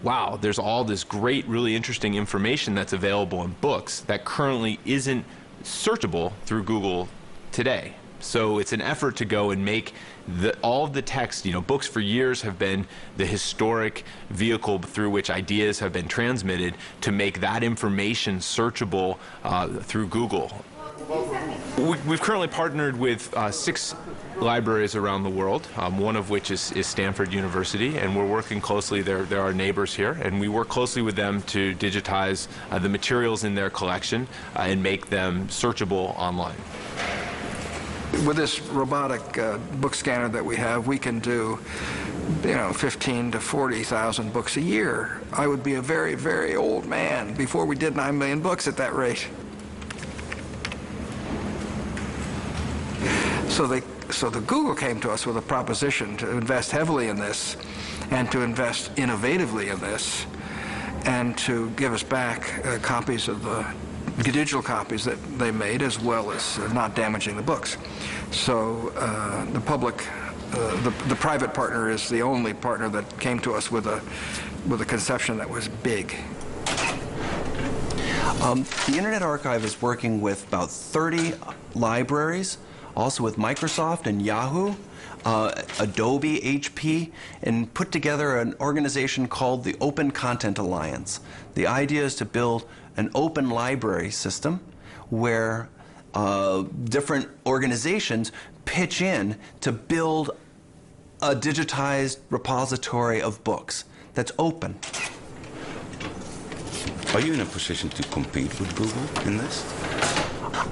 wow, there's all this great, really interesting information that's available in books that currently isn't searchable through Google today. So it's an effort to go and make all of the text, books for years have been the historic vehicle through which ideas have been transmitted, to make that information searchable through Google. We've currently partnered with 6 libraries around the world, one of which is Stanford University, and we're working closely, they're our neighbors here, and we work closely with them to digitize the materials in their collection and make them searchable online. With this robotic book scanner that we have, we can do 15 to 40,000 books a year. I would be a very, very old man before we did 9 million books at that rate. So the Google came to us with a proposition to invest heavily in this and to invest innovatively in this and to give us back copies of the digital copies that they made, as well as not damaging the books. So the private partner is the only partner that came to us with a conception that was big. The Internet Archive is working with about 30 libraries, also with Microsoft and Yahoo, Adobe, HP, and put together an organization called the Open Content Alliance. The idea is to build an open library system where different organizations pitch in to build a digitized repository of books that's open. Are you in a position to compete with Google in this?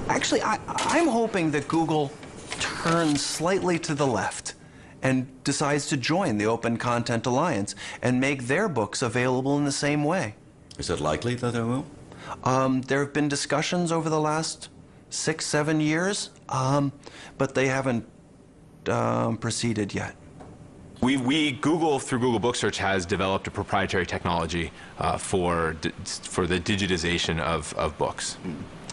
Actually, I'm hoping that Google turns slightly to the left and decides to join the Open Content Alliance and make their books available in the same way. Is it likely that they will? There have been discussions over the last 6-7 years, but they haven't proceeded yet. Google, through Google Book Search, has developed a proprietary technology for the digitization of books.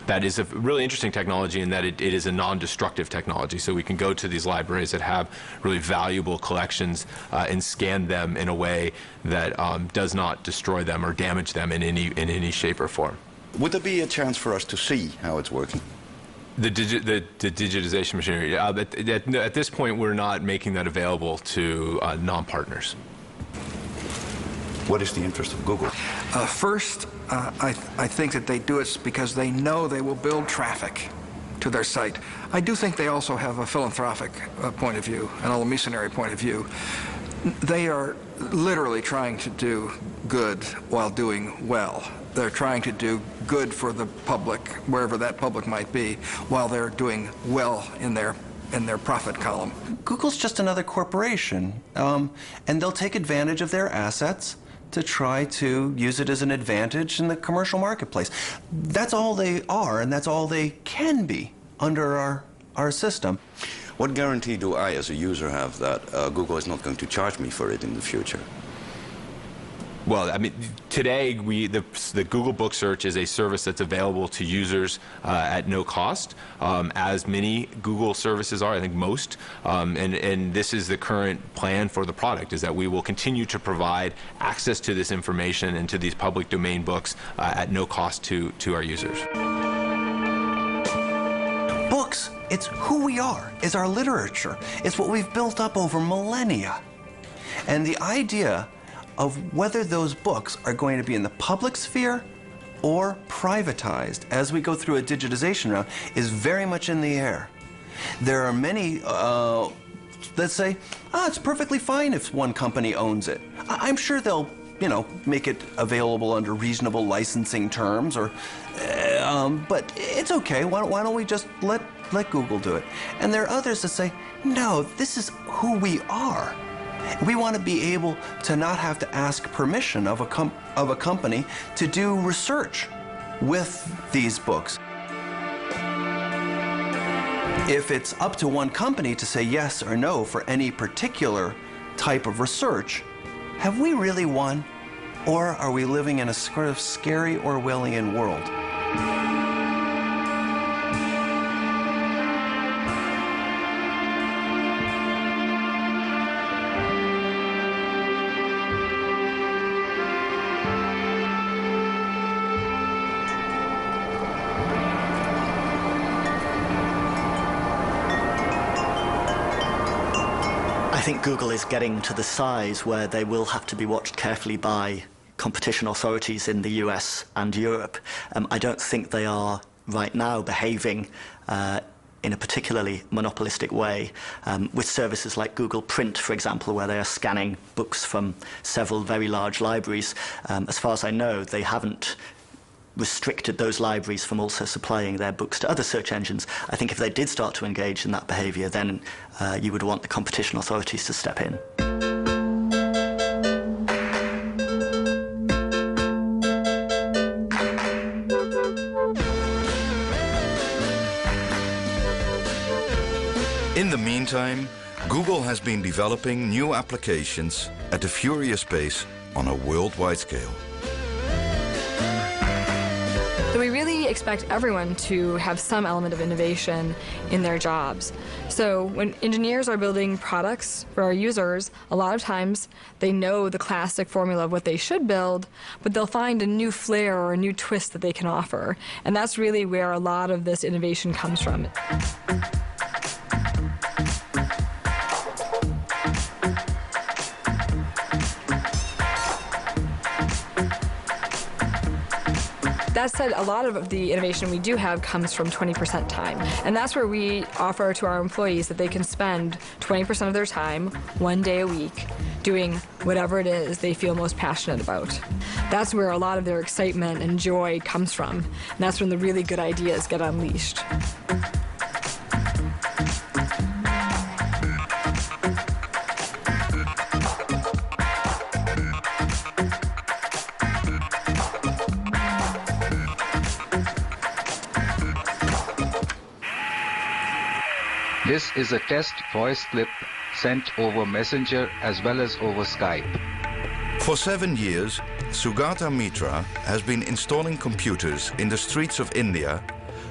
That is a really interesting technology in that it is a non-destructive technology. So we can go to these libraries that have really valuable collections and scan them in a way that does not destroy them or damage them in any shape or form. Would there be a chance for us to see how it's working? The digitization machinery. At this point, we're not making that available to non-partners. What is the interest of Google? First, I think that they do it because they know they will build traffic to their site. I do think they also have a philanthropic point of view, an a missionary point of view. They are literally trying to do good while doing well. They're trying to do good for the public, wherever that public might be, while they're doing well in their profit column. Google's just another corporation, and they'll take advantage of their assets to try to use it as an advantage in the commercial marketplace. That's all they are, and that's all they can be under our system. What guarantee do I, as a user, have that Google is not going to charge me for it in the future? Well, I mean, today the Google Book Search is a service that's available to users at no cost, as many Google services are, I think most, and this is the current plan for the product, is that we will continue to provide access to this information and to these public domain books at no cost to our users. Books, it's who we are, it's our literature, it's what we've built up over millennia. And the idea of whether those books are going to be in the public sphere or privatized as we go through a digitization round is very much in the air. There are many that say, it's perfectly fine if one company owns it. I'm sure they'll, make it available under reasonable licensing terms, or, but it's okay. Why don't we just let Google do it? And there are others that say, no, this is who we are. We want to be able to not have to ask permission of a company to do research with these books. If it's up to one company to say yes or no for any particular type of research, have we really won? Or are we living in a sort of scary Orwellian world? I think Google is getting to the size where they will have to be watched carefully by competition authorities in the US and Europe. I don't think they are right now behaving in a particularly monopolistic way with services like Google Print, for example, where they are scanning books from several very large libraries. As far as I know, they haven't restricted those libraries from also supplying their books to other search engines. I think if they did start to engage in that behavior, then you would want the competition authorities to step in. In the meantime, Google has been developing new applications at a furious pace on a worldwide scale. So we really expect everyone to have some element of innovation in their jobs. So when engineers are building products for our users, a lot of times they know the classic formula of what they should build, but they'll find a new flair or a new twist that they can offer. And that's really where a lot of this innovation comes from. That said, a lot of the innovation we do have comes from 20% time. And that's where we offer to our employees that they can spend 20% of their time, 1 day a week, doing whatever it is they feel most passionate about. That's where a lot of their excitement and joy comes from. And that's when the really good ideas get unleashed. This is a test voice clip sent over Messenger as well as over Skype. For 7 years, Sugata Mitra has been installing computers in the streets of India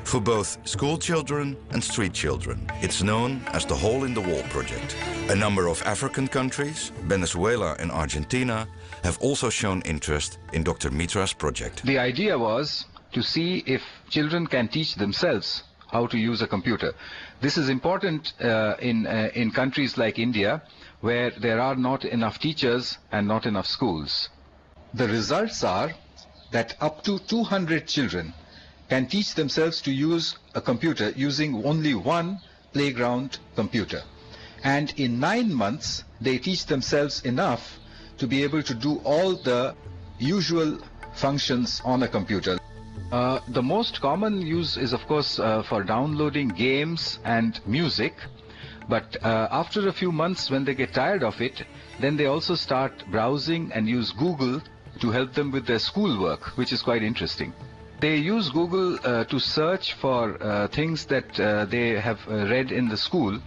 for both school children and street children. It's known as the Hole in the Wall project. A number of African countries, Venezuela and Argentina, have also shown interest in Dr. Mitra's project. The idea was to see if children can teach themselves how to use a computer. This is important in countries like India, where there are not enough teachers and not enough schools. The results are that up to 200 children can teach themselves to use a computer using only one playground computer. And in 9 months, they teach themselves enough to be able to do all the usual functions on a computer. The most common use is, of course, for downloading games and music. But after a few months, when they get tired of it, then they also start browsing and use Google to help them with their schoolwork, which is quite interesting. They use Google to search for things that they have read in the school,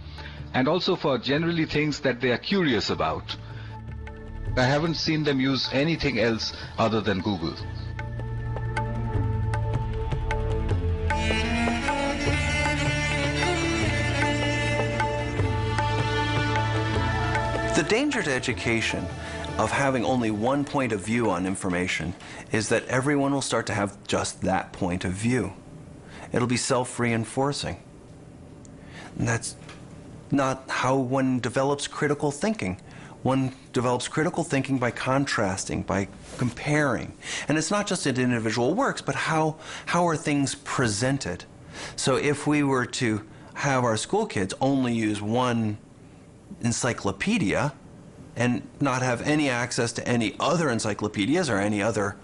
and also for generally things that they are curious about. I haven't seen them use anything else other than Google. The danger to education of having only one point of view on information is that everyone will start to have just that point of view. It'll be self-reinforcing. And that's not how one develops critical thinking. One develops critical thinking by contrasting, by comparing. And it's not just in individual works, but how are things presented. So if we were to have our school kids only use one encyclopedia and not have any access to any other encyclopedias or any other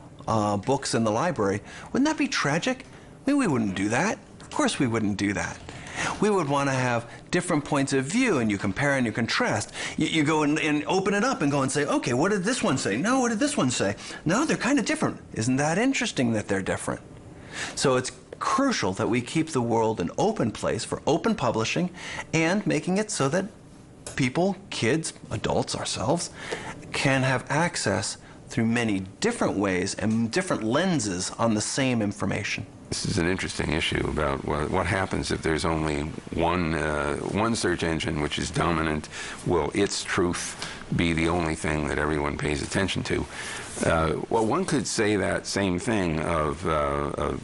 books in the library, wouldn't that be tragic? I mean, we wouldn't do that. Of course we wouldn't do that. We would want to have different points of view, and you compare and you contrast. You go and open it up and go and say, okay, what did this one say? No, what did this one say? No, they're kind of different. Isn't that interesting that they're different? So it's crucial that we keep the world an open place for open publishing and making it so that people, kids, adults, ourselves, can have access through many different ways and different lenses on the same information. This is an interesting issue about what happens if there's only one search engine which is dominant. Will its truth be the only thing that everyone pays attention to? Well, one could say that same thing of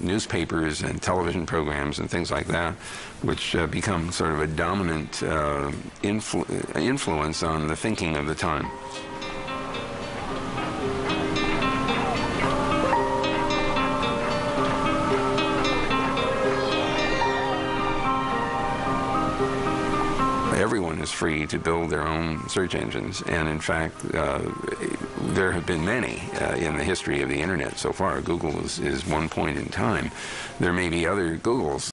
newspapers and television programs and things like that, which become sort of a dominant influence on the thinking of the time. Everyone is free to build their own search engines, and in fact, there have been many in the history of the internet so far. Google is one point in time. There may be other Googles.